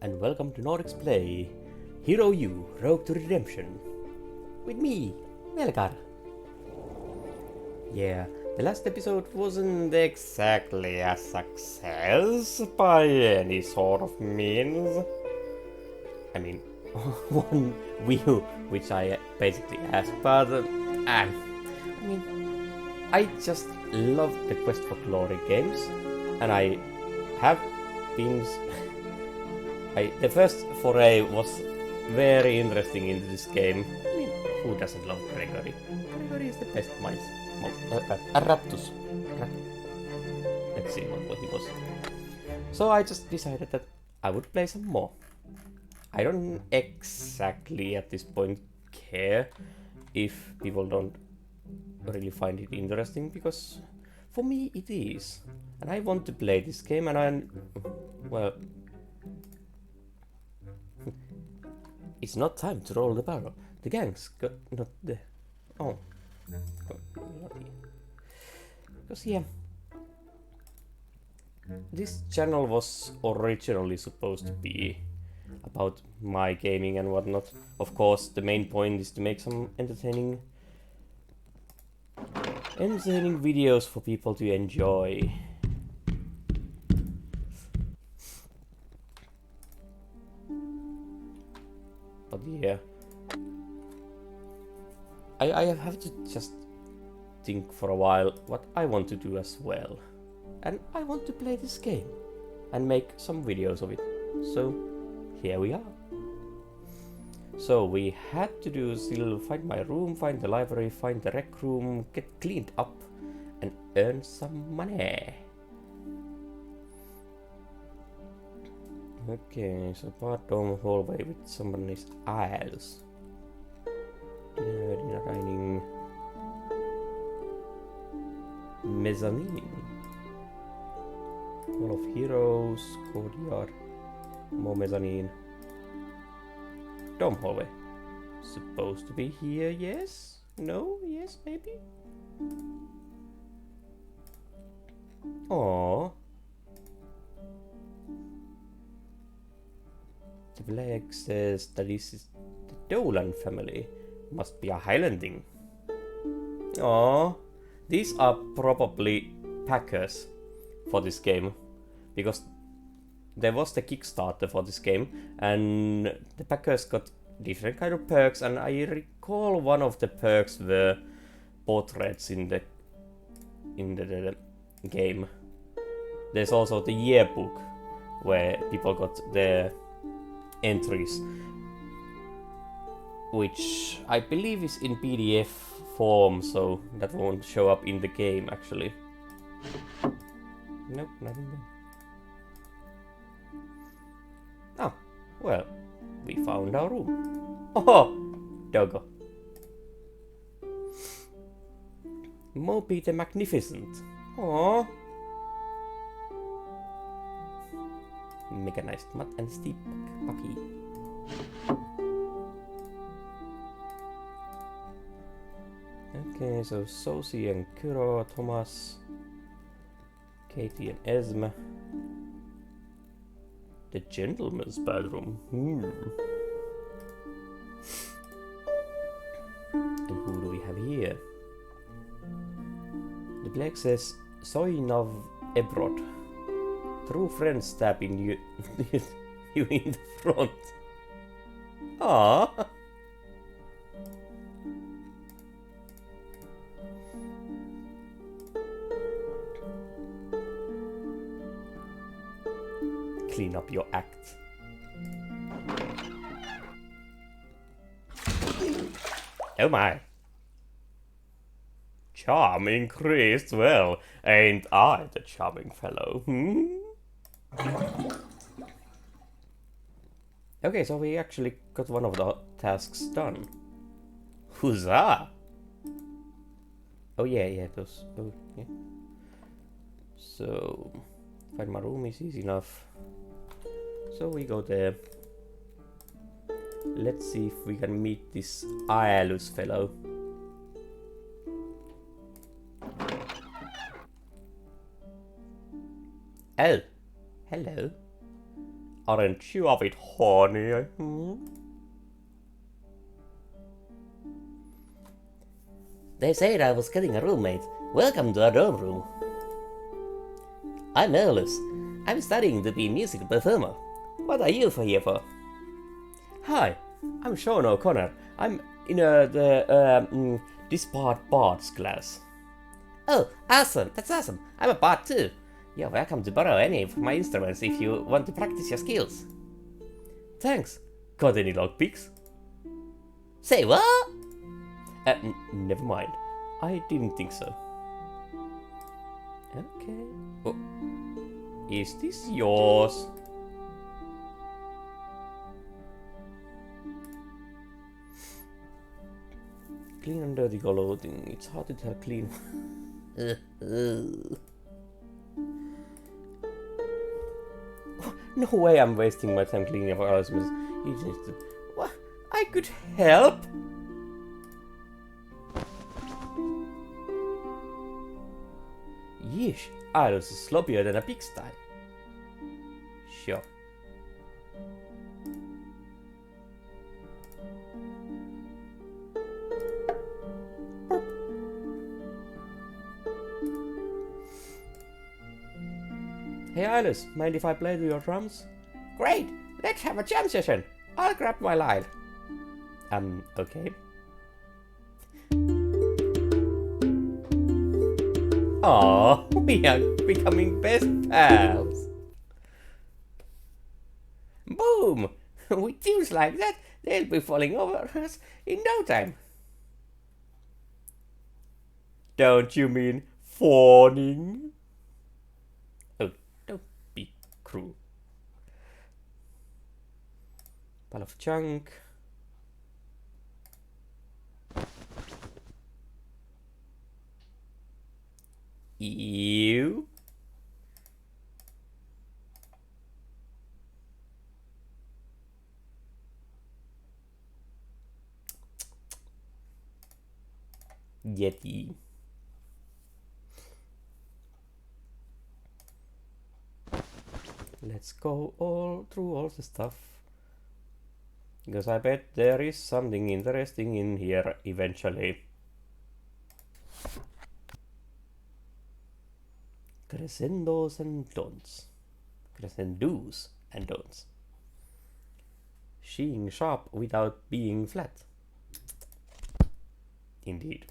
and welcome to Nordics Play Hero U Road to Redemption with me, Melkar. Yeah, the last episode wasn't exactly a success by any sort of means. I mean, one view, which I basically asked, but I mean, I just love the Quest for Glory games, and I have been. The first foray was very interesting in this game. I mean, who doesn't love Gregory? Gregory is the best mice. Raptus. Let's see what he was. So I just decided that I would play some more. I don't exactly at this point care if people don't really find it interesting, because for me it is. And I want to play this game, and well, it's not time to roll the barrel. The gang's got not the... Oh. Because yeah. This channel was originally supposed to be about my gaming and whatnot. Of course, the main point is to make some entertaining videos for people to enjoy. But yeah, I have to just think for a while what I want to do as well. And I want to play this game and make some videos of it. So here we are. So we had to do still find my room, find the library, find the rec room, get cleaned up and earn some money. Okay, so bar dome hallway with somebody's aisles. Dinner dining. Mezzanine. Hall of Heroes, courtyard, more mezzanine. Dome hallway. Supposed to be here, yes? No? Yes, maybe? Aww. The flag says that this is the Dolan family. Must be a Highlanding. Aww. These are probably packers for this game, because there was the Kickstarter for this game, and the packers got different kind of perks, and I recall one of the perks were portraits in the game. There's also the yearbook where people got their entries, which I believe is in PDF form, so that won't show up in the game actually. Nope, nothing there. Oh, well, we found our room. Oh, doggo. Moby the Magnificent. Oh. Mechanized Mutt and Steep Bucky. Okay, so Sosie and Kuro, Thomas, Katie and Esme. The gentleman's bedroom. And who do we have here? The plaque says Soinav Ebrod. True friends stabbing you, you in the front. Ah. Clean up your act. Oh my. Charming Chris, well, ain't I the charming fellow, Okay, so we actually got one of the tasks done. Huzzah! Oh yeah, those, oh yeah. So, find my room is easy enough. So we go there. Let's see if we can meet this Aelus fellow. Oh, hello. Aren't you a bit horny? They said I was getting a roommate. Welcome to our dorm room. I'm Earlus. I'm studying to be a musical performer. What are you here for? Hi, I'm Sean O'Connor. I'm in the Dispart Bards class. Oh, awesome! That's awesome! I'm a bard too. You're welcome to borrow any of my instruments if you want to practice your skills. Thanks. Got any lockpicks? Say what? Never mind. I didn't think so. Okay. Oh. Is this yours? Clean and dirty clothing. It's hard to tell clean. No way I'm wasting my time cleaning up Erasmus. What? I could help? Yeesh, Idols is sloppier than a pigsty. Sure. Hey Iris, mind if I play to your drums? Great, let's have a jam session. I'll grab my line. Okay. Aww, we are becoming best pals. Boom! With tunes like that, they'll be falling over us in no time. Don't you mean fawning? Oh, don't be cruel. Pile of junk. You. Yeti. Let's go all through all the stuff. Because I bet there is something interesting in here eventually. Crescendos and don'ts. Crescendos and don'ts. Being sharp without being flat. Indeed.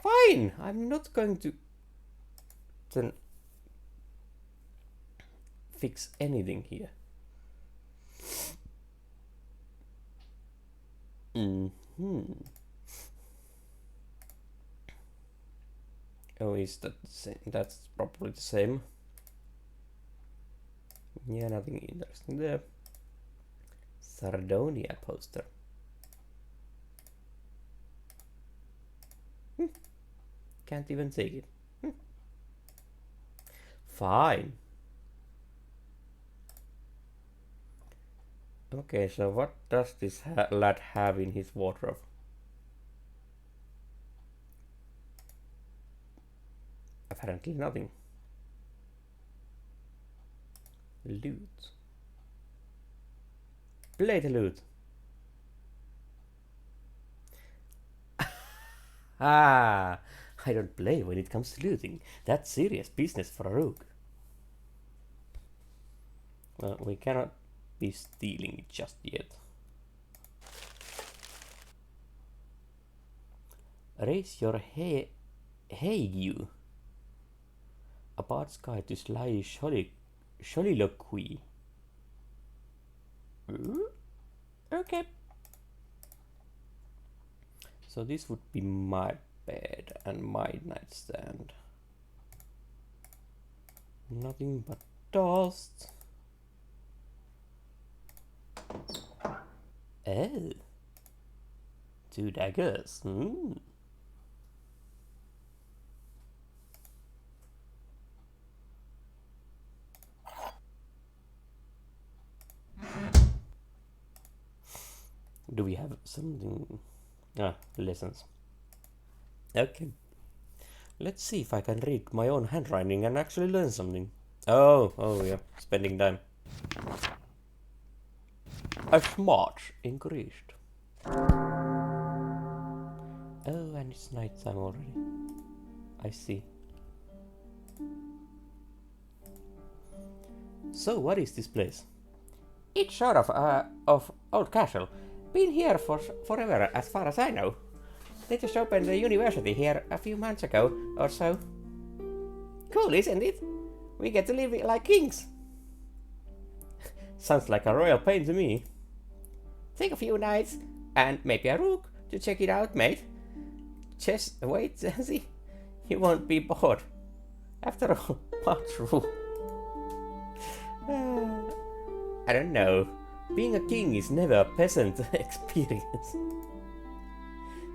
Fine! I'm not going to then fix anything here. Oh, is that the same? That's probably the same. Yeah, nothing interesting there. Sardonia poster. Can't even take it. Fine. Okay, so what does this lad have in his wardrobe? Apparently nothing. Loot. Play the loot. Ah, I don't play when it comes to looting. That's serious business for a rogue. Well, we cannot be stealing it just yet. Raise your hey, a bard's guide to sly soliloquy. Okay. So this would be my bed and my nightstand. Nothing but dust. Oh. 2 daggers. Do we have something? Lessons. Okay. Let's see if I can read my own handwriting and actually learn something. Oh yeah, spending time. A smart increased. Oh, and it's nighttime already. I see. So, what is this place? It's sort of old castle. Been here for forever, as far as I know. They just opened the university here a few months ago or so. Cool, isn't it? We get to live like kings. Sounds like a royal pain to me. Take a few nights and maybe a rook to check it out, mate. Just wait and see. You won't be bored. After all, what's rook? I don't know. Being a king is never a pleasant experience.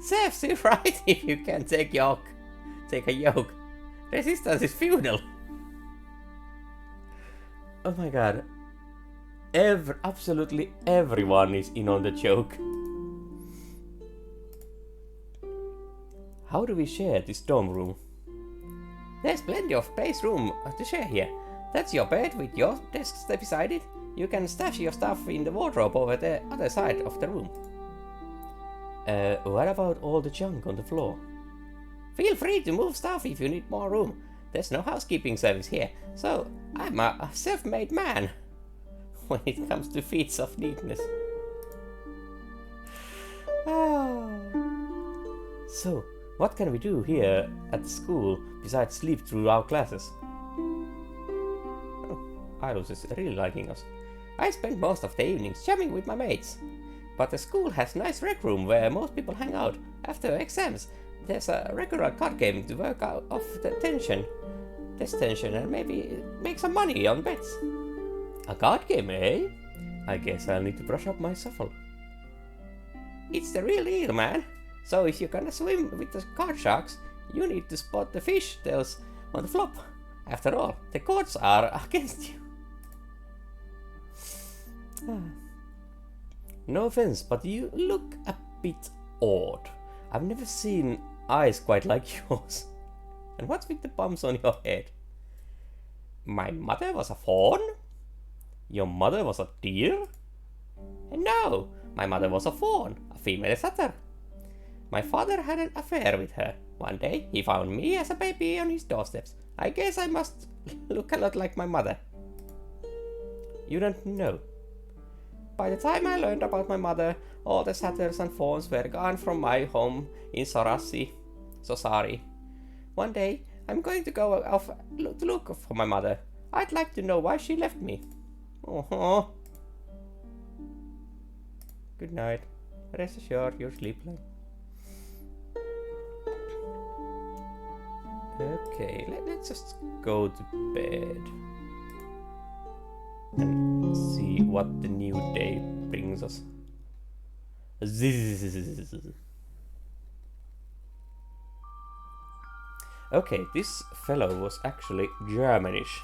Serves you right if you can take a yoke. Resistance is feudal. Oh my god. Absolutely everyone is in on the joke. How do we share this dorm room? There's plenty of place room to share here. That's your bed with your desk beside it. You can stash your stuff in the wardrobe over the other side of the room. What about all the junk on the floor? Feel free to move stuff if you need more room. There's no housekeeping service here, so I'm a self-made man when it comes to feats of neatness. So, what can we do here at the school besides sleep through our classes? Oh, Iris is really liking us. I spend most of the evenings jamming with my mates. But the school has nice rec room where most people hang out. After exams, there's a regular card game to work out off the tension, and maybe make some money on bets. A card game, eh? I guess I'll need to brush up my shuffle. It's the real deal, man. So if you're gonna swim with the card sharks, you need to spot the fish tails on the flop. After all, the cards are against you. No offense, but you look a bit odd. I've never seen eyes quite like yours. And what's with the bumps on your head? My mother was a fawn? Your mother was a deer? And no, my mother was a fawn, a female satyr. My father had an affair with her. One day, he found me as a baby on his doorsteps. I guess I must look a lot like my mother. You don't know. By the time I learned about my mother, all the satyrs and fawns were gone from my home in Sorassi. So sorry. One day, I'm going to go off to look for my mother. I'd like to know why she left me. Oh. Good night. Rest assured, you'll sleep like. Okay, let's just go to bed and see what the new day brings us. Okay, this fellow was actually Germanish,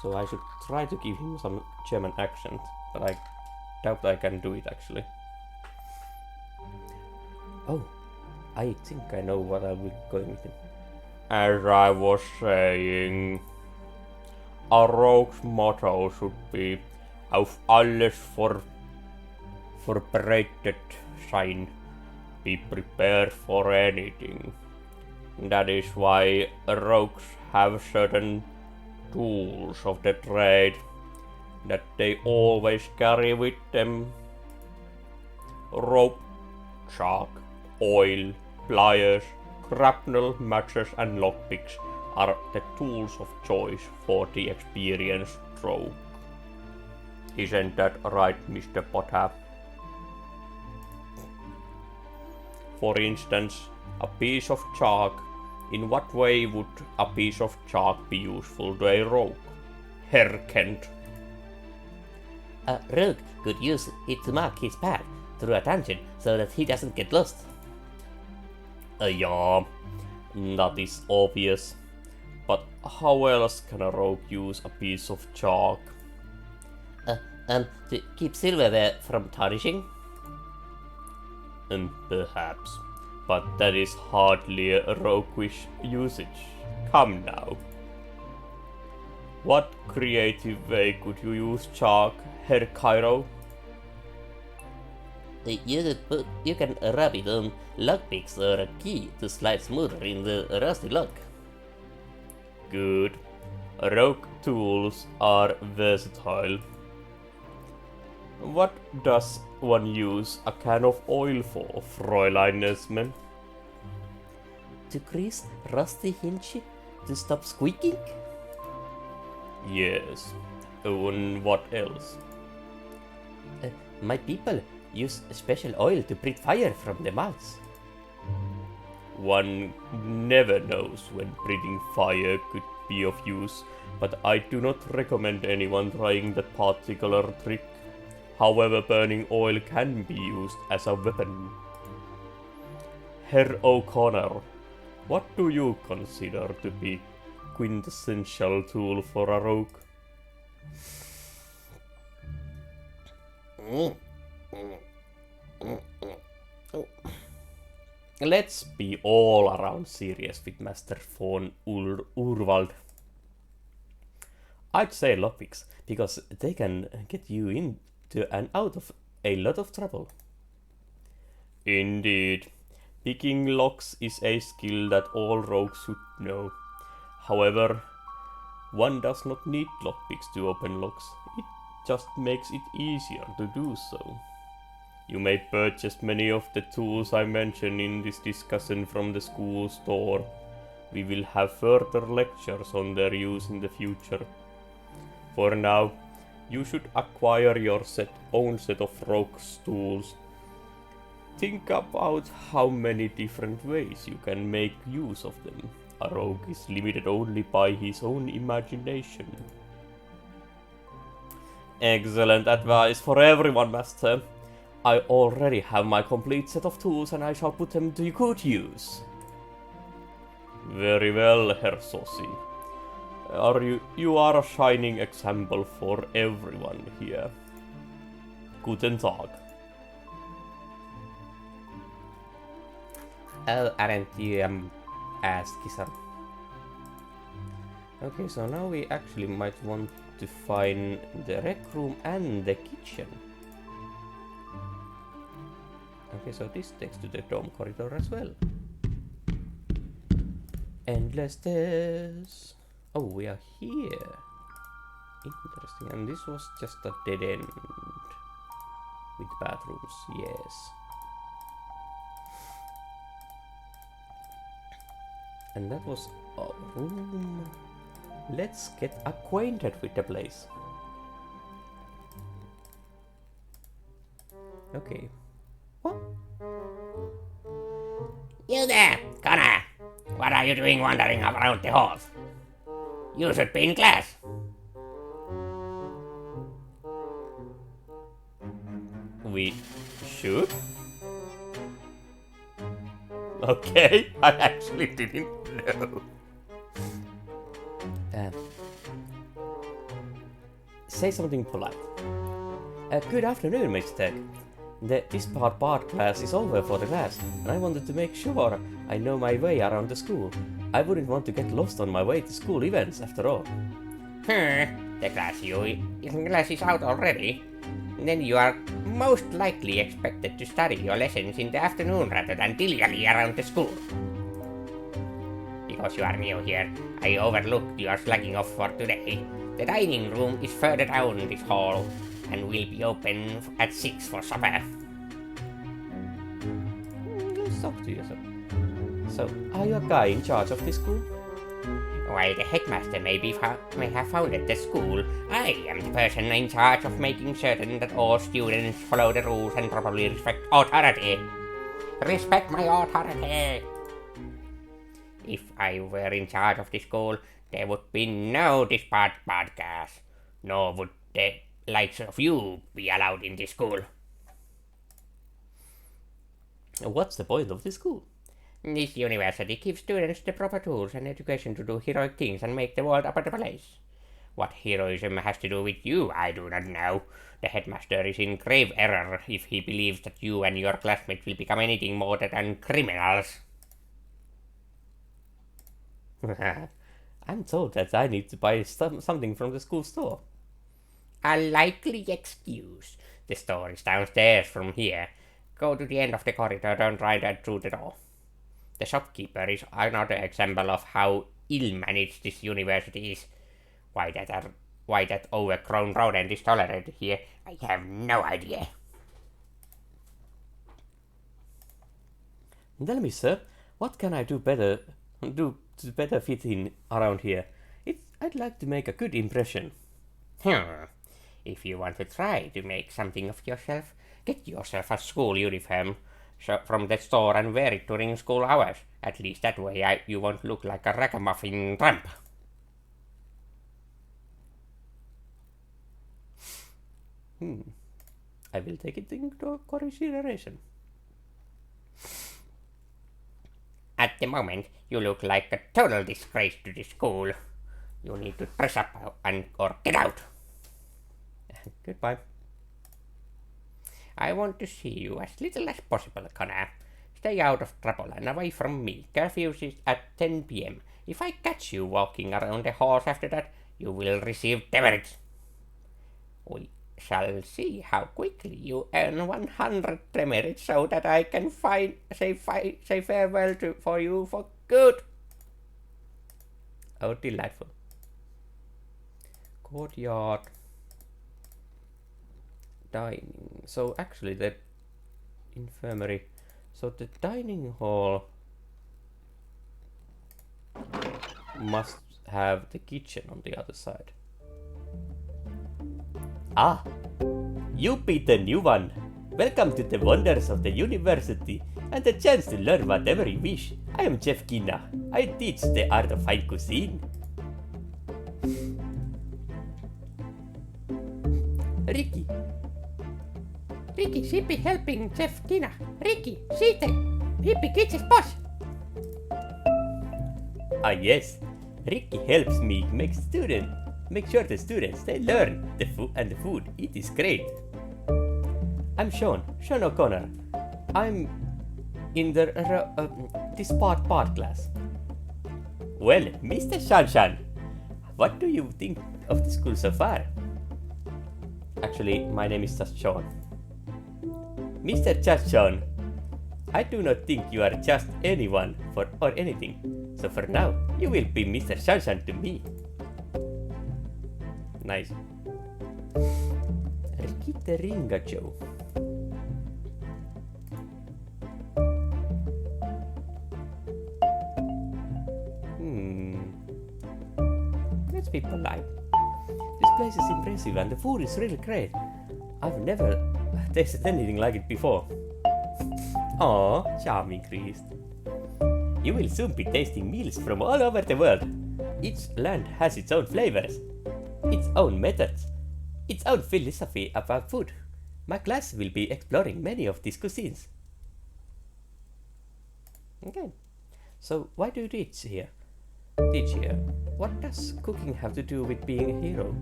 so I should try to give him some German accent, but I doubt I can do it actually. Oh, I think I know what I will go with him. As I was saying, a rogue's motto should be auf alles vorbereitet sein. Be prepared for anything. That is why rogues have certain tools of the trade that they always carry with them. Rope, chalk, oil, pliers, grapnel, matches and lockpicks are the tools of choice for the experienced rogue. Isn't that right, Mr. Potter? For instance, a piece of chalk. In what way would a piece of chalk be useful to a rogue? Herr Kent. A rogue could use it to mark his path through a dungeon so that he doesn't get lost. Yeah, that is obvious. But how else can a rogue use a piece of chalk? To keep silverware from tarnishing? Perhaps. But that is hardly a roguish usage. Come now. What creative way could you use chalk, Herr Cairo? You can rub it on lockpicks or a key to slide smoother in the rusty lock. Good. Rogue tools are versatile. What does one use a can of oil for, Fräulein Esme? To grease rusty hinge to stop squeaking? Yes. And what else? My people use special oil to breathe fire from their mouths. One never knows when breathing fire could be of use, but I do not recommend anyone trying that particular trick. However, burning oil can be used as a weapon. Herr O'Connor, what do you consider to be quintessential tool for a rogue? Let's be all around serious with Master von Urwald. I'd say lockpicks, because they can get you into and out of a lot of trouble. Indeed. Picking locks is a skill that all rogues should know. However, one does not need lockpicks to open locks. It just makes it easier to do so. You may purchase many of the tools I mentioned in this discussion from the school store. We will have further lectures on their use in the future. For now, you should acquire your own set of rogue's tools. Think about how many different ways you can make use of them. A rogue is limited only by his own imagination. Excellent advice for everyone, Master. I already have my complete set of tools and I shall put them to good use. Very well, Herr Sossi. You are a shining example for everyone here. Guten Tag. Oh, aren't you, asked Kisar. Okay, so now we actually might want to find the rec room and the kitchen. Okay, so this takes to the dorm corridor as well. Endless stairs. Oh, we are here. Interesting. And this was just a dead end. With bathrooms, yes. And that was a room. Let's get acquainted with the place. Okay. What? You there, Connor! What are you doing wandering around the halls? You should be in class. We should? Okay, I actually didn't know. Say something polite. Good afternoon, Mr. This part class is over for the class, and I wanted to make sure I know my way around the school. I wouldn't want to get lost on my way to school events, after all. The class is out already. Then you are most likely expected to study your lessons in the afternoon rather than dilly-dally around the school. Because you are new here, I overlooked your slacking off for today. The dining room is further down this hall and will be open at 6 for supper. Let's talk to yourself. So, are you a guy in charge of this school? While the headmaster may have founded the school, I am the person in charge of making certain that all students follow the rules and properly respect authority. Respect my authority! If I were in charge of the school, there would be no Dispart podcast, nor would the likes of you be allowed in the school. What's the point of this school? This university gives students the proper tools and education to do heroic things and make the world a better place. What heroism has to do with you, I do not know. The headmaster is in grave error if he believes that you and your classmates will become anything more than criminals. I'm told that I need to buy something from the school store. A likely excuse. The store is downstairs from here. Go to the end of the corridor, don't try that through the door. The shopkeeper is another example of how ill-managed this university is. Why that overgrown rodent is tolerated here, I have no idea. Tell me, sir, what can I do to better fit in around here? I'd like to make a good impression. If you want to try to make something of yourself, get yourself a school uniform from the store and wear it during school hours. At least that way you won't look like a ragamuffin tramp. I will take it into consideration. At the moment, you look like a total disgrace to the school. You need to dress up or get out. Goodbye. I want to see you as little as possible, Connor. Stay out of trouble and away from me. Curfew is at 10 p.m. If I catch you walking around the halls after that, you will receive demerits. We shall see how quickly you earn 100 demerits so that I can say farewell for you for good. Oh, delightful. Courtyard. Dining. So actually the infirmary. So the dining hall must have the kitchen on the other side. Ah, you be the new one. Welcome to the wonders of the university and the chance to learn whatever you wish. I am Chef Kina. I teach the art of fine cuisine. Ricky, she be helping Chef Kina. Ricky, see the hippie kitchen's boss. Ah yes, Ricky helps me make sure the students they learn the food. It is great. I'm Sean O'Connor. I'm in the this part class. Well, Mr. Shanshan, what do you think of the school so far? Actually, my name is just Sean. Mr. Just Sean, I do not think you are just anyone or anything. So for now, you will be Mr. Shanshan to me. Nice. Rikita Ringacho. Let's be polite. This place is impressive and the food is really great. I've never tasted anything like it before. Aw, charming Christ. You will soon be tasting meals from all over the world. Each land has its own flavors, its own methods, its own philosophy about food. My class will be exploring many of these cuisines. Okay, so why do you teach here? What does cooking have to do with being a hero?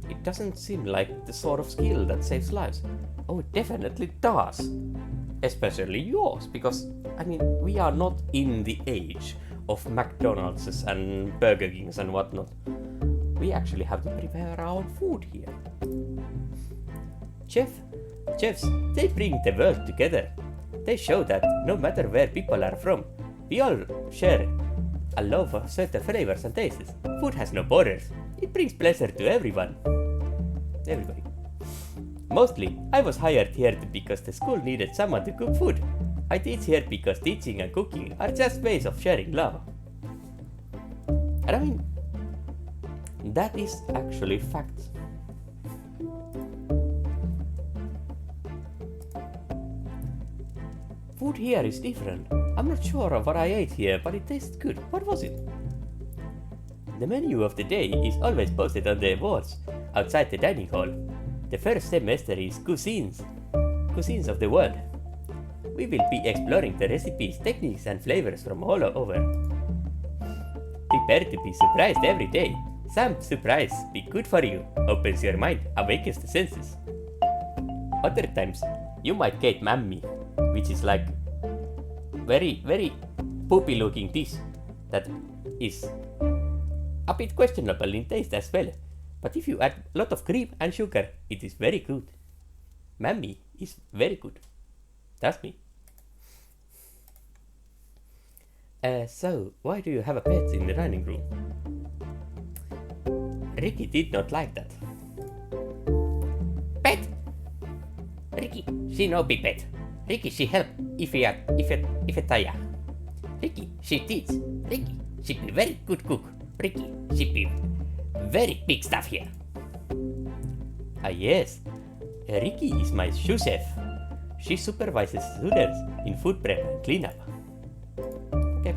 It doesn't seem like the sort of skill that saves lives. Oh, it definitely does. Especially yours, because, I mean, we are not in the age of McDonald's and Burger Kings and whatnot. We actually have to prepare our own food here. Chefs, they bring the world together. They show that no matter where people are from, we all share a love for certain flavors and tastes. Food has no borders. It brings pleasure to everybody. Mostly, I was hired here because the school needed someone to cook food. I teach here because teaching and cooking are just ways of sharing love. And I mean, that is actually fact. Food here is different. I'm not sure of what I ate here, but it tastes good. What was it? The menu of the day is always posted on the walls outside the dining hall. The first semester is cuisines of the world. We will be exploring the recipes, techniques and flavors from all over. Prepare to be surprised every day. Some surprise be good for you, opens your mind, awakens the senses. Other times, you might get mammy, which is like very, very poopy looking dish that is a bit questionable in taste as well. But if you add a lot of cream and sugar, it is very good. Mammy is very good. That's me. So, why do you have a pet in the dining room? Ricky did not like that. Pet? Ricky, she no be pet. Ricky, she help if you tire. Ricky, she teach. Ricky, she be very good cook. Ricky, she be very big stuff here. Ah yes, Ricky is my sous chef. She supervises students in food prep and cleanup. Okay.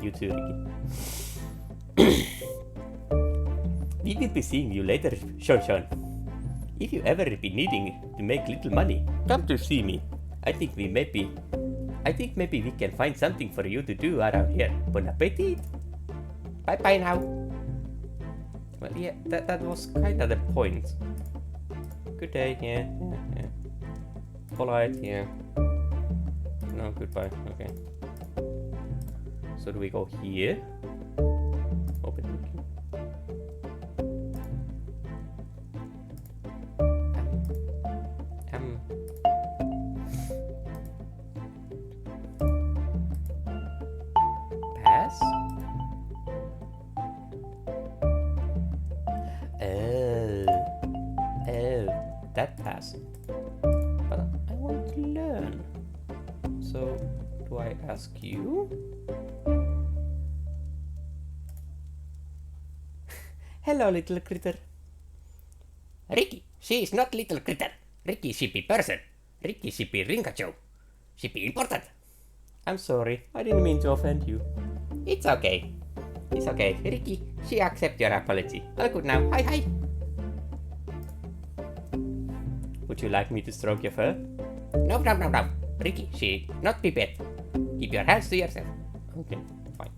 You too, Ricky. We will be seeing you later, Sean. If you ever be needing to make little money, come to see me. I think maybe we can find something for you to do around here. Bon appetit. Bye bye now. Well, yeah, that was kind of the point. Good day, yeah. Polite, yeah. No, goodbye, okay. So do we go here? Open the key. Pass? Oh, that pass. But I want to learn. So, do I ask you? Hello, little critter. Ricky, she is not little critter. Ricky, she be person. Ricky, she be ringacho. She be important. I'm sorry, I didn't mean to offend you. It's okay. It's okay. Ricky, she accept your apology. All good now. Hi, hi. Would you like me to stroke your fur? No. Ricky, she not be pet. Keep your hands to yourself. Okay, fine.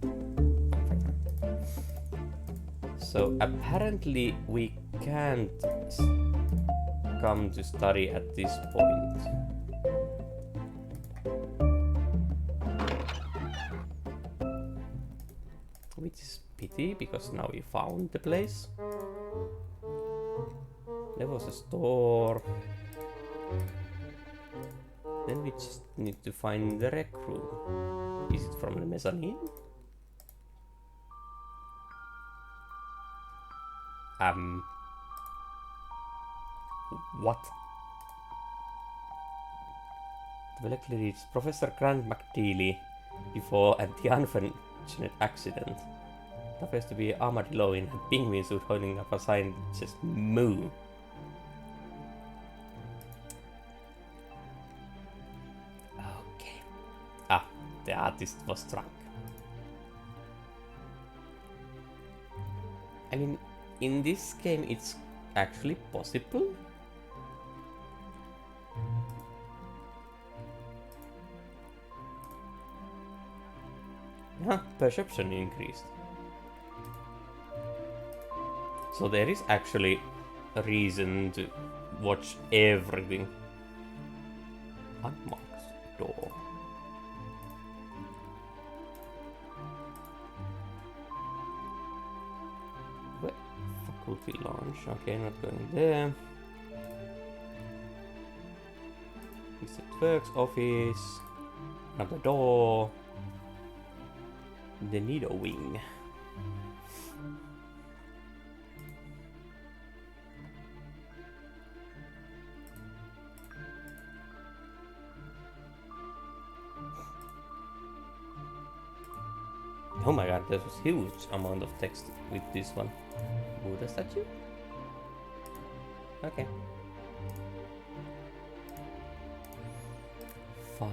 So apparently we can't come to study at this point. Which is pity, because now we found the place. There was a store. Then we just need to find the rec room. Is it from the mezzanine? What? The likely reads Professor Grant McDeely before and the unfortunate accident. It appears to be an armadillo in a penguin suit holding up a sign that says moo. Okay. Ah, the artist was drunk. I mean, in this game it's actually possible. Yeah, perception increased. So there is actually a reason to watch everything. Unmarked door. Faculty lounge. Okay, not going there. Mr. Twerk's office. Another door. The needle wing. Oh my god, there's a huge amount of text with this one. Buddha statue? Okay. Fine.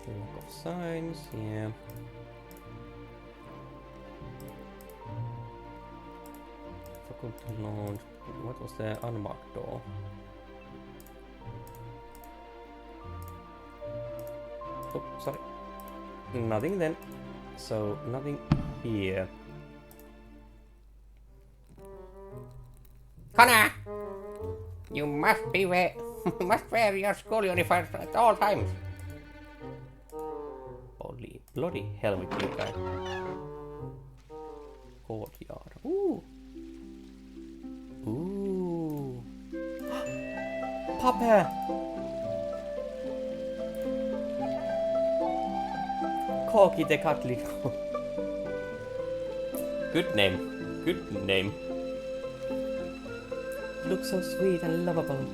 Lack of signs, yeah. Faculty lounge. What was the unmarked door? Oh, sorry. Nothing then. So, nothing here. Connor! You must be must wear your school uniform at all times. Holy bloody hell with you guys. Courtyard. Ooh. Ooh. Papa! Corky the Catlico. Good name. Good name. Looks so sweet and lovable.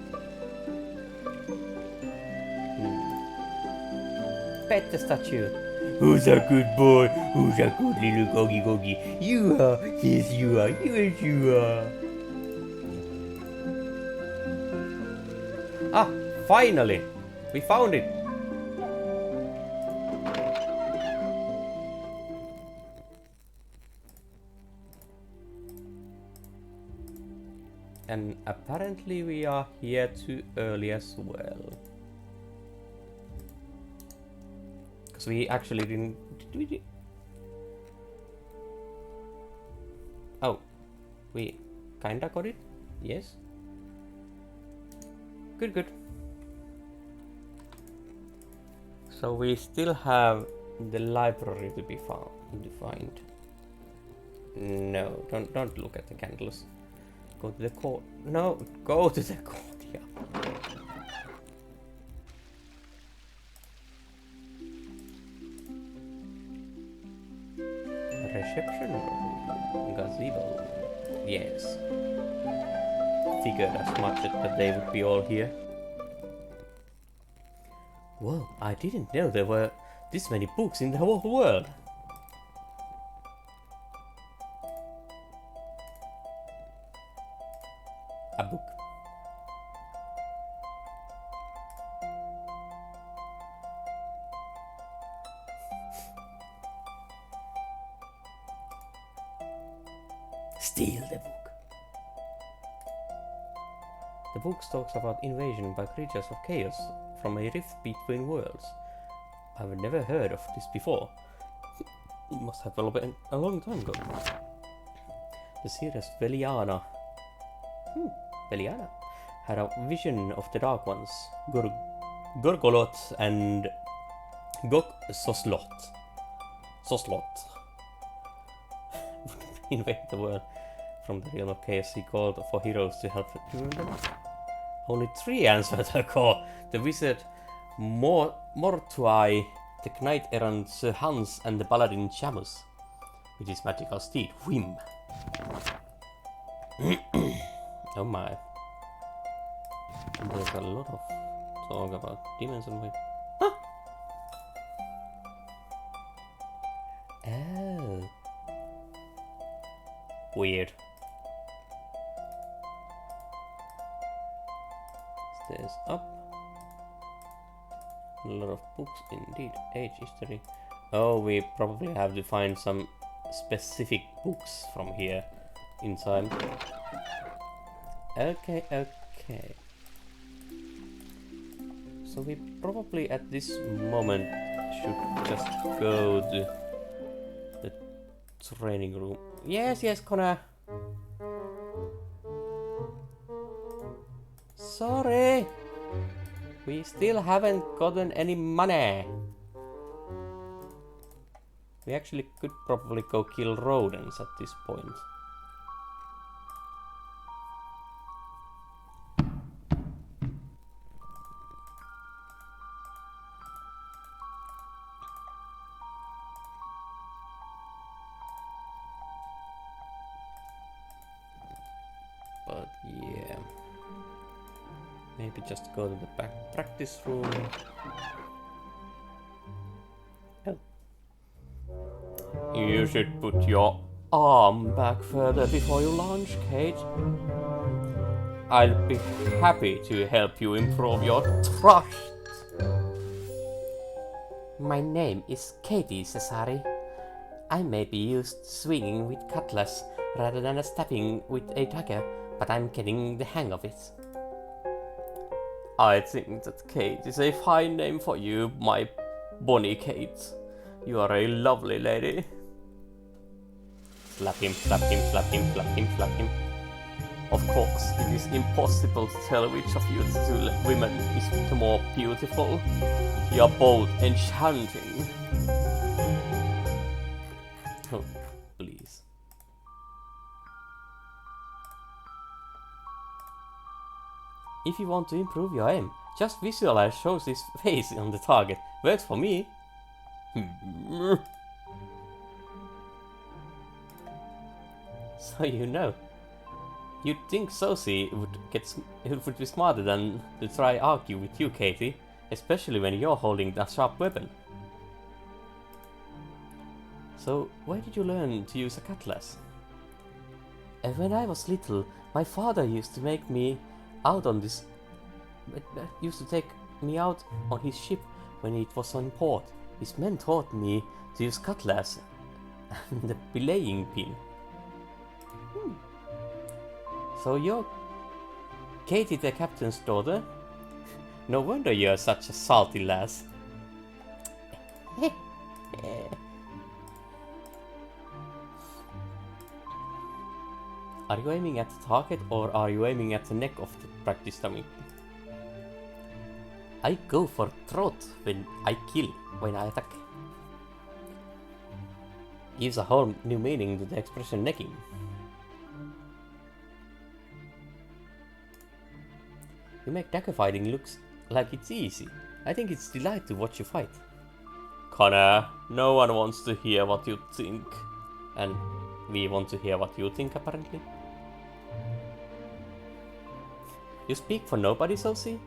Pet the statue. Who's a good boy? Who's a good little Gogi Gogi? You are. Yes, you are. Yes, you are. Ah, finally! We found it! And apparently we are here too early as well. Because we actually didn't... Did we Oh, we kinda got it? Yes? Good, good. So we still have the library to be found, to find. No, don't look at the candles. Go to the court. No, go to the courtyard. Reception room, gazebo. Yes. Figured as much that they would be all here. Whoa, I didn't know there were this many books in the whole world. A book. Steal the book. The book talks about invasion by creatures of chaos from a rift between worlds. I've never heard of this before. It must have been a long time ago. The seeress Veliana had a vision of the Dark Ones, Gorgolot and Soslot invade the world from the realm of chaos. He called for heroes to help. Do you remember? Only 3 answered her call. The wizard Mortuai, the knight-errant Sir Hans, and the paladin Shamus with his magical steed, Whim. Oh my. There's a lot of talk about demons and wait. Huh? Oh. Weird. Stairs up. A lot of books indeed. Age history. Oh, we probably have to find some specific books from here inside. Okay, okay. So we probably at this moment should just go to the training room. Yes, yes, Connor. Sorry. We still haven't gotten any money. We actually could probably go kill rodents at this point. But yeah, maybe just go to the back practice room. Oh. You should put your arm back further before you launch, Kate. I'll be happy to help you improve your thrust. My name is Katie Cesari. I may be used swinging with cutlass rather than stabbing with a dagger, but I'm getting the hang of it. I think that Kate is a fine name for you, my bonny Kate. You are a lovely lady. Slap him, slap him, slap him, slap him, slap him. Of course, it is impossible to tell which of you two women is the more beautiful. You are both enchanting. Oh, please. If you want to improve your aim, just visualize Shoshi's face on the target. Works for me. So you know. You'd think Sosie would be smarter than to try argue with you, Katie, especially when you're holding a sharp weapon. So, where did you learn to use a cutlass? When I was little, my father used to take me out on his ship when it was on port. His men taught me to use cutlass and the belaying pin. So you're Katie the captain's daughter? No wonder you're such a salty lass. Are you aiming at the target or are you aiming at the neck of the practice dummy? I go for throat when I kill, when I attack. Gives a whole new meaning to the expression necking. You make dagger fighting looks like it's easy. I think it's a delight to watch you fight. Connor, no one wants to hear what you think. And we want to hear what you think, apparently. You speak for nobody, Sosie?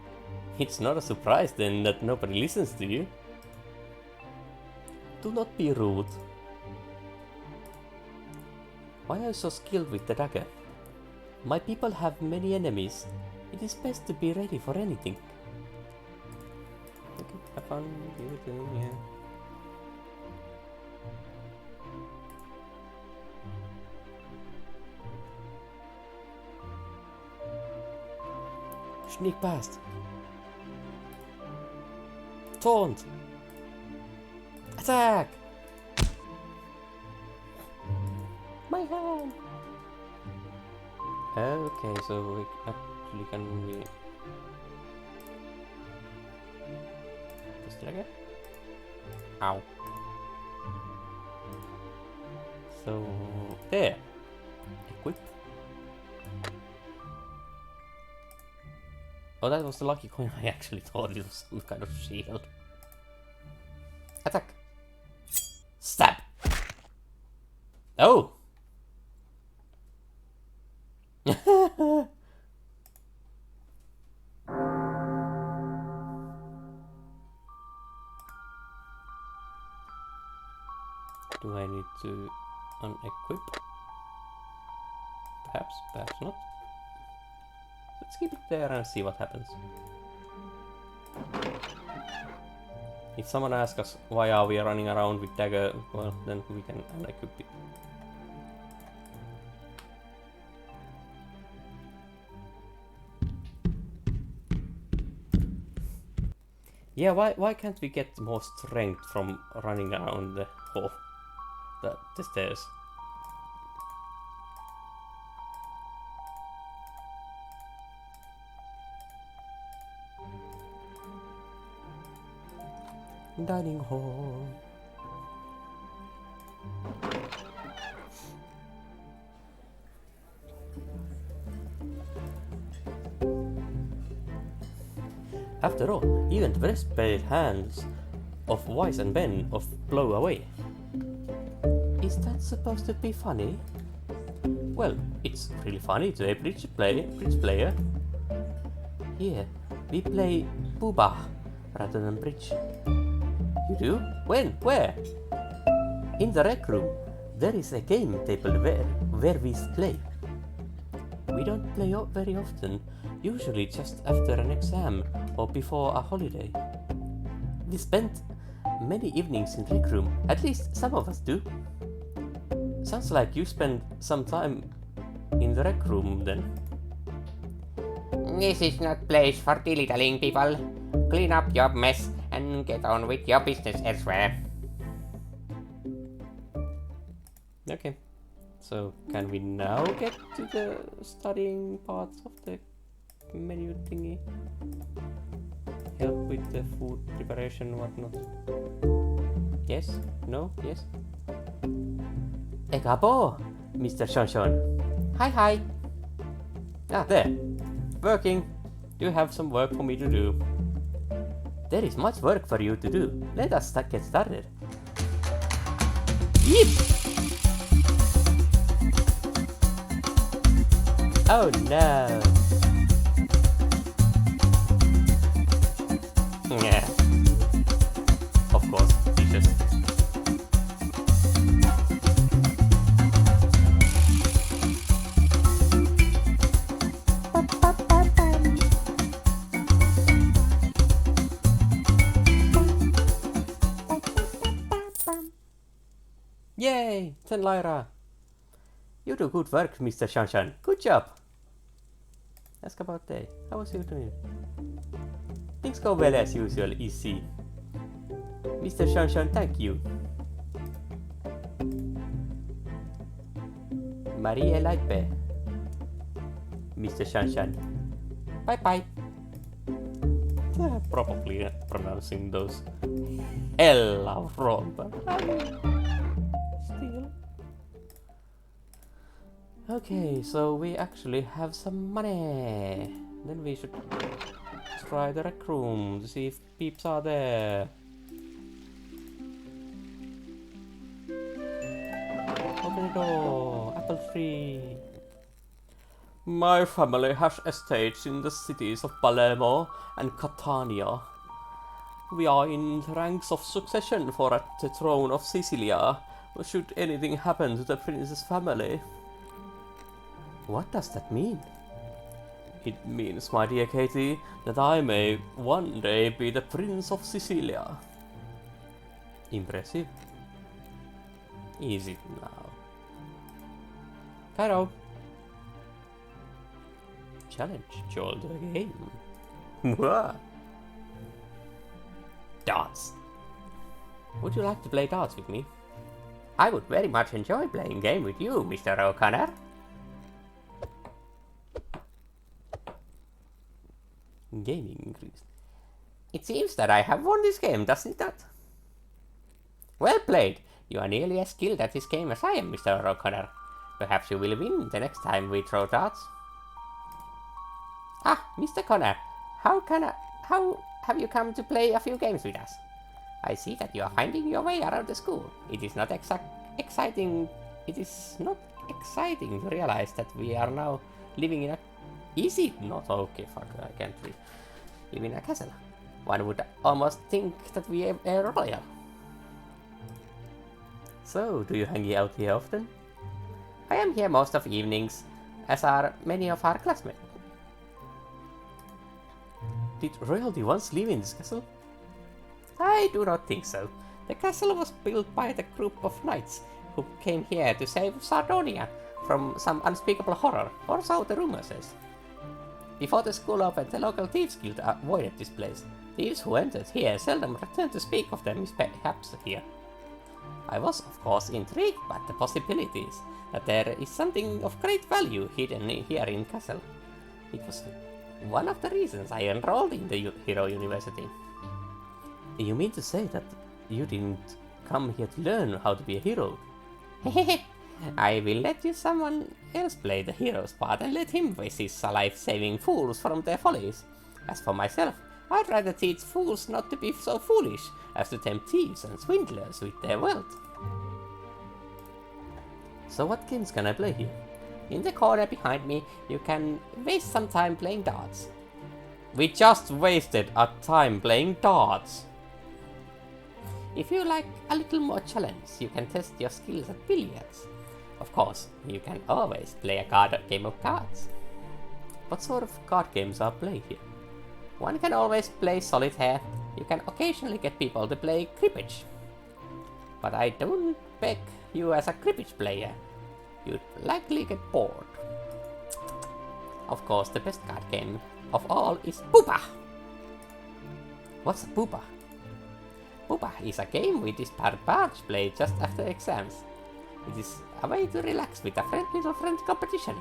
It's not a surprise then that nobody listens to you. Do not be rude. Why are you so skilled with the dagger? My people have many enemies. It is best to be ready for anything. Okay, have fun, do it, yeah. Sneak past. Taunt. Attack. My hand. Okay, so we actually can be this trigger. Ow. So there. Equip. Oh, that was the lucky coin. I actually thought it was some kind of shield. Attack. Stab. Oh. Do I need to unequip? Perhaps, perhaps not. Let's keep it there and see what happens. If someone asks us why are we running around with dagger, well, then we can unequip it. Yeah, why can't we get more strength from running around the hall? The stairs. Dining hall. After all, even the breastplate hands of Wise and Ben of blow away. Is that supposed to be funny? Well, it's really funny to a bridge player. Here, we play Booba rather than bridge. You do? When? Where? In the rec room. There is a game table where we play. We don't play very often, usually just after an exam or before a holiday. We spent many evenings in rec room, at least some of us do. Sounds like you spend some time in the rec room then. This is not place for dilly-dallying, people. Clean up your mess and get on with your business elsewhere. Okay. So can we now get to the studying parts of the menu thingy? Help with the food preparation, whatnot. Yes? No? Yes? Egabo, Mr. Shonshan. Hi. Ah, there. Working. You have some work for me to do. There is much work for you to do. Let us get started. Yip! Oh no! Yeah. Of course, teachers. Yay! 10 Lyra! You do good work, Mr. Shanshan. Good job! Ask about day. How was you doing? Things go well as usual, EC. Mr. Shanshan, thank you. Marie Laipe. Mr. Shanshan. Bye bye. Probably pronouncing those L wrong, but still. Okay, so we actually have some money. Then we should try the rec room to see if peeps are there. Open the door. Apple tree. My family has estates in the cities of Palermo and Catania. We are in the ranks of succession for at the throne of Sicilia, should anything happen to the prince's family. What does that mean? It means, my dear Katie, that I may one day be the Prince of Sicilia. Impressive. Is it now? Cairo. Challenge Joel to the game. Darts. Would you like to play darts with me? I would very much enjoy playing game with you, Mr. O'Connor. Gaming increased. It seems that I have won this game, doesn't it? Well played. You are nearly as skilled at this game as I am, Mr. O'Connor. Perhaps you will win the next time we throw darts. Ah, Mr. Connor, how have you come to play a few games with us? I see that you are finding your way around the school. It is not exciting. It is not exciting to realize that we are now living in a. Is it not? Okay, fuck, I can't live in a castle. One would almost think that we are royal. So, do you hang out here often? I am here most of evenings, as are many of our classmates. Did royalty once live in this castle? I do not think so. The castle was built by the group of knights who came here to save Sardonia from some unspeakable horror, or so the rumor says. Before the school opened, the local thieves guild avoided this place. Thieves who entered here seldom returned to speak of their mishaps here. I was, of course, intrigued by the possibilities that there is something of great value hidden here in Castle. It was one of the reasons I enrolled in the Hero University. You mean to say that you didn't come here to learn how to be a hero? I will let you someone else play the hero's part and let him assist life-saving fools from their follies. As for myself, I'd rather teach fools not to be so foolish as to tempt thieves and swindlers with their wealth. So what games can I play here? In the corner behind me, you can waste some time playing darts. We just wasted our time playing darts. If you like a little more challenge, you can test your skills at billiards. Of course, you can always play a game of cards. What sort of card games are played here? One can always play solitaire. You can occasionally get people to play cribbage. But I don't beg you as a cribbage player. You'd likely get bored. Of course, the best card game of all is Poopa. What's a Poopa? Poopa is a game we disparate bards play just after exams. It is a way to relax with a little friend competition.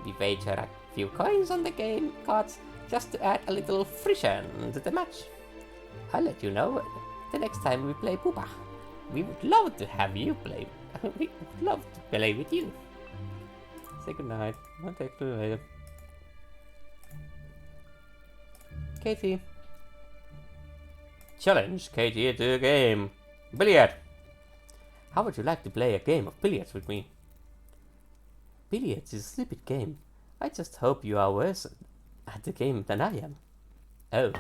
We wager a few coins on the game cards just to add a little friction to the match. I'll let you know the next time we play Pupa. We would love to have you play. We would love to play with you. Say goodnight. I'll take you later. Katie. Challenge Katie to a game. Billiard. How would you like to play a game of billiards with me? Billiards is a stupid game. I just hope you are worse at the game than I am. Oh.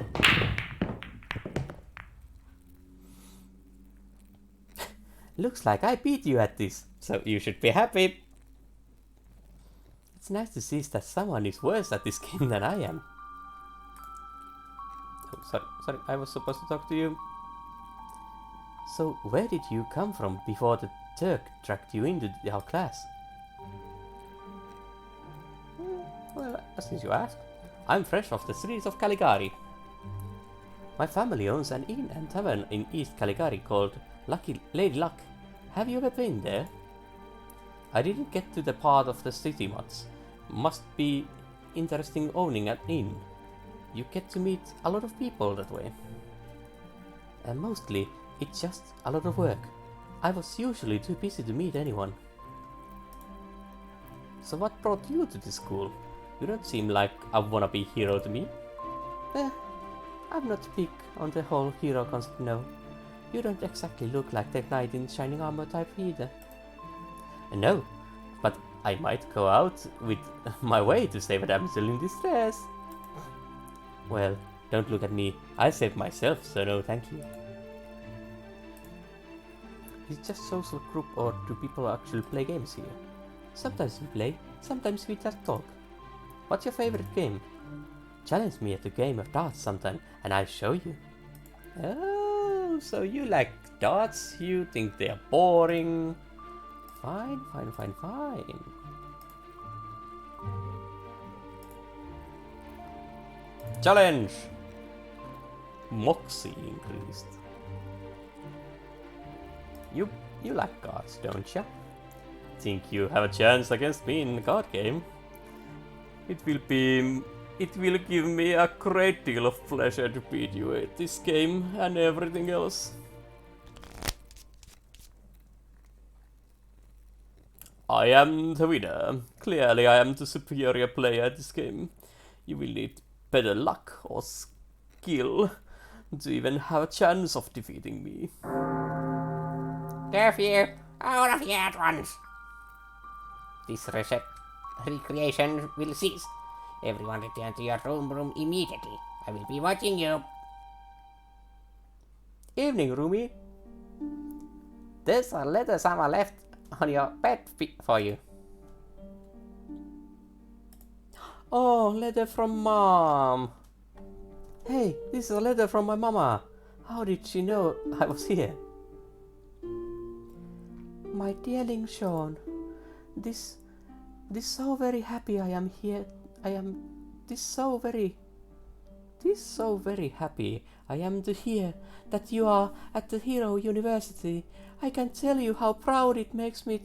Looks like I beat you at this, so you should be happy. It's nice to see that someone is worse at this game than I am. Oh, sorry, I was supposed to talk to you. So, where did you come from before the Turk dragged you into our class? Well, since you ask, I'm fresh off the streets of Caligari. My family owns an inn and tavern in East Caligari called Lady Luck. Have you ever been there? I didn't get to the part of the city much. Must be interesting owning an inn. You get to meet a lot of people that way. And mostly, it's just a lot of work. I was usually too busy to meet anyone. So what brought you to this school? You don't seem like a wannabe hero to me. I'm not big on the whole hero concept, no. You don't exactly look like the knight in shining armor type either. No, but I might go out with my way to save a damsel in distress. Well, don't look at me. I saved myself, so no thank you. Is it just social group or do people actually play games here? Sometimes we play, sometimes we just talk. What's your favorite game? Challenge me at a game of darts sometime and I'll show you. Oh, so you like darts? You think they're boring? Fine. Challenge! Moxie increased. You like cards, don't ya? Think you have a chance against me in the card game? It will give me a great deal of pleasure to beat you at this game and everything else. I am the winner. Clearly I am the superior player at this game. You will need better luck or skill to even have a chance of defeating me. Curfew! Out of here at once! This recreation will cease. Everyone return to your room immediately. I will be watching you. Evening, Rumi. There's a letter someone left on your bed for you. Oh, letter from Mom. Hey, this is a letter from my mama. How did she know I was here? My dearling Sean, this so very happy I am here. This so very happy I am to hear that you are at the Hero University. I can tell you how proud it makes me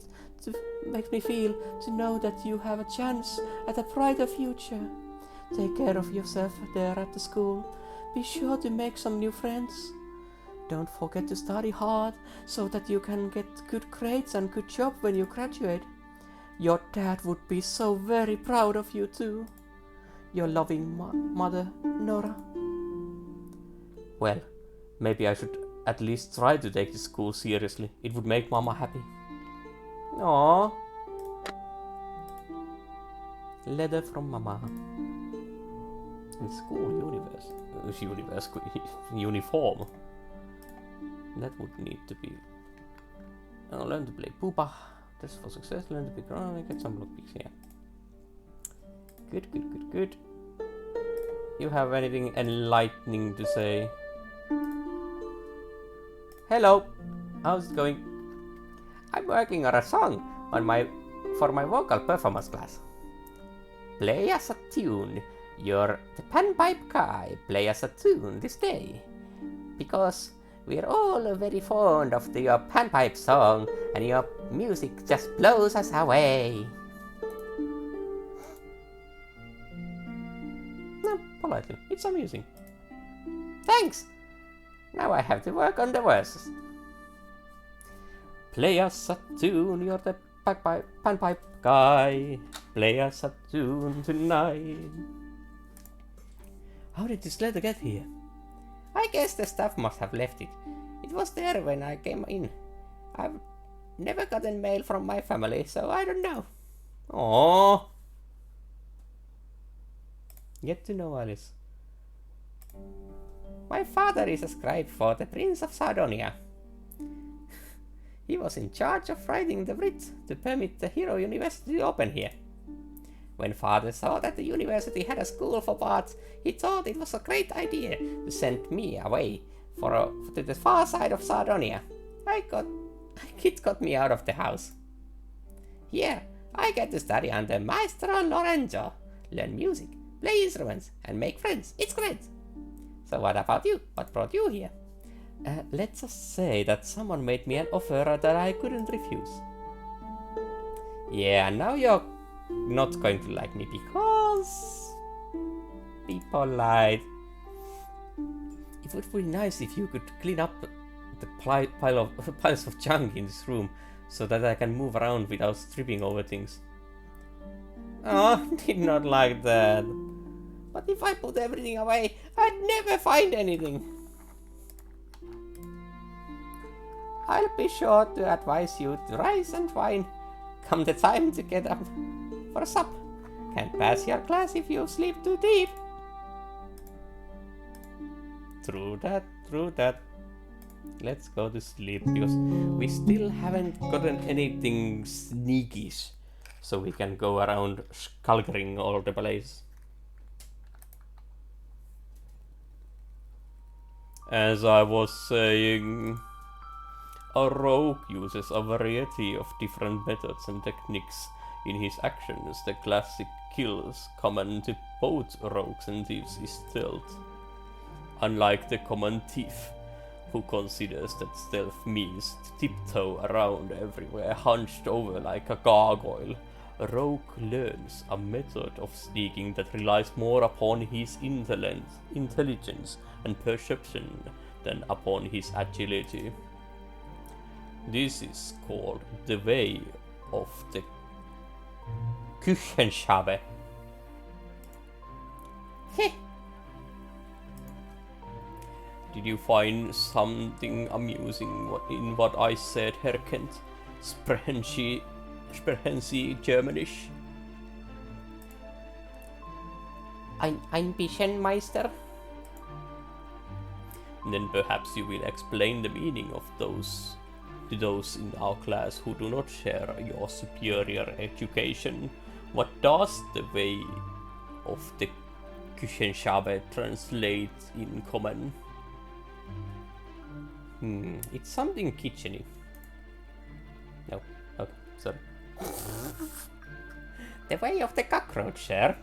feel to know that you have a chance at a brighter future. Take care of yourself there at the school. Be sure to make some new friends. Don't forget to study hard so that you can get good grades and good job when you graduate. Your dad would be so very proud of you too. Your loving mother, Nora. Well, maybe I should at least try to take this school seriously. It would make Mama happy. Aww. Letter from Mama. And school uniform. That would need to be. Learn to play Pupa. Test for success. Learn to be grown. Get some lockpicks here. Good. You have anything enlightening to say? Hello. How's it going? I'm working on a song for my vocal performance class. Play us a tune. You're the panpipe guy. Play us a tune this day. Because We're all very fond of your panpipe song, and your music just blows us away. No, politely. It's amusing. Thanks! Now I have to work on the verses. Play us a tune, you're the panpipe guy. Play us a tune tonight. How did this letter get here? I guess the staff must have left it. It was there when I came in. I've never gotten mail from my family, so I don't know. Aww. Get to know Alice. My father is a scribe for the Prince of Sardonia. He was in charge of writing the writ to permit the Hero University to open here. When father saw that the university had a school for bards, he thought it was a great idea to send me away to the far side of Sardonia. It got me out of the house. Here, I get to study under Maestro Lorenzo, learn music, play instruments, and make friends. It's great. So what about you? What brought you here? Let's just say that someone made me an offer that I couldn't refuse. Yeah, now you're not going to like me because... Be polite. It would be nice if you could clean up the piles of junk in this room so that I can move around without tripping over things. Oh, did not like that. But if I put everything away, I'd never find anything. I'll be sure to advise you to rise and wine come the time to get up for a sup. Can't pass your class if you sleep too deep. True that. Let's go to sleep because we still haven't gotten anything sneakish, so we can go around skulking all the place. As I was saying, a rogue uses a variety of different methods and techniques in his actions. The classic kills common to both rogues and thieves is stealth. Unlike the common thief, who considers that stealth means to tiptoe around everywhere hunched over like a gargoyle, a rogue learns a method of sneaking that relies more upon his intelligence and perception than upon his agility. This is called the way of the Küchenschabe. Heh. Did you find something amusing in what I said, Herr Kent? Sprechen Sie Germanisch? Ein bisschen, Meister. Then perhaps you will explain the meaning of those to those in our class who do not share your superior education. What does the way of the Küchenschabe translate in common? It's something kitcheny. No, okay, sorry. The way of the cockroach, sir.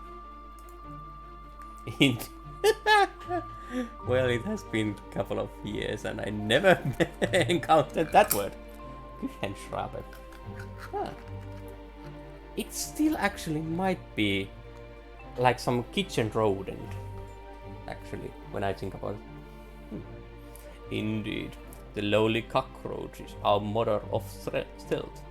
Well, it has been a couple of years and I never encountered that word. Küchenschraube. Huh. It still actually might be like some kitchen rodent, actually, when I think about it. Indeed, the lowly cockroach is our mother of stealth.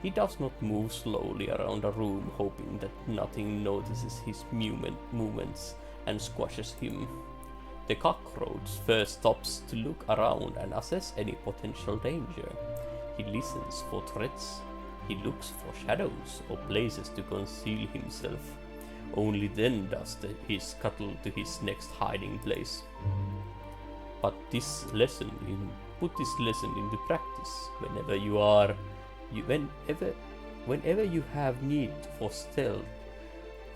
He does not move slowly around a room hoping that nothing notices his movements and squashes him. The cockroach first stops to look around and assess any potential danger. He listens for threats. He looks for shadows or places to conceal himself. Only then does he scuttle to his next hiding place. But put this lesson into practice whenever you have need for stealth.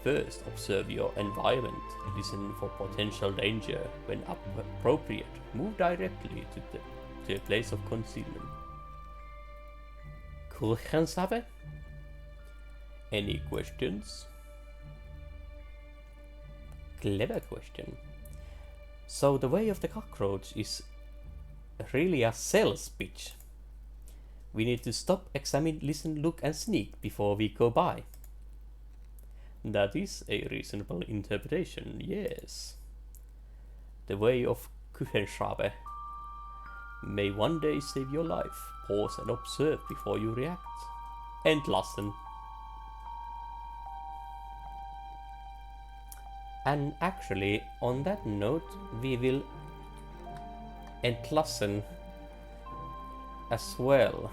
First, observe your environment, listen for potential danger. When appropriate, move directly to a place of concealment. Kuchensabe? Any questions? Clever question. So the way of the cockroach is really a sales pitch. We need to stop, examine, listen, look, and sneak before we go by. That is a reasonable interpretation, yes. The way of Küchenschraube may one day save your life. Pause and observe before you react. Entlassen. And actually, on that note, we will entlassen as well.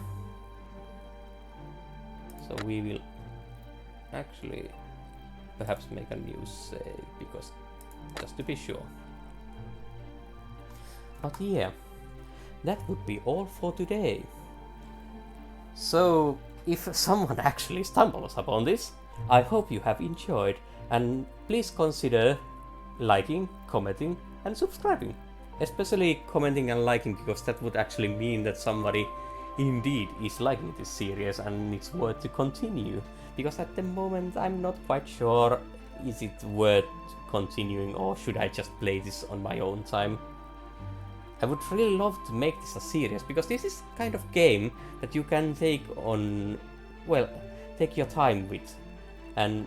So we will actually perhaps make a new save, because just to be sure. But yeah, that would be all for today. So if someone actually stumbles upon this, I hope you have enjoyed, and please consider liking, commenting, and subscribing. Especially commenting and liking, because that would actually mean that somebody indeed is liking this series and it's worth to continue. Because at the moment I'm not quite sure, is it worth continuing or should I just play this on my own time? I would really love to make this a series, because this is kind of game that you can take on, well, take your time with. And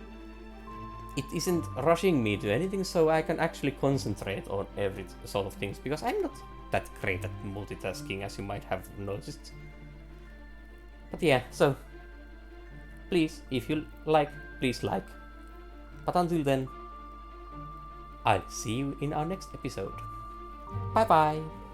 it isn't rushing me to anything, so I can actually concentrate on every sort of things, because I'm not that great at multitasking, as you might have noticed. But yeah, so please, if you like, please like. But until then, I'll see you in our next episode. Bye bye!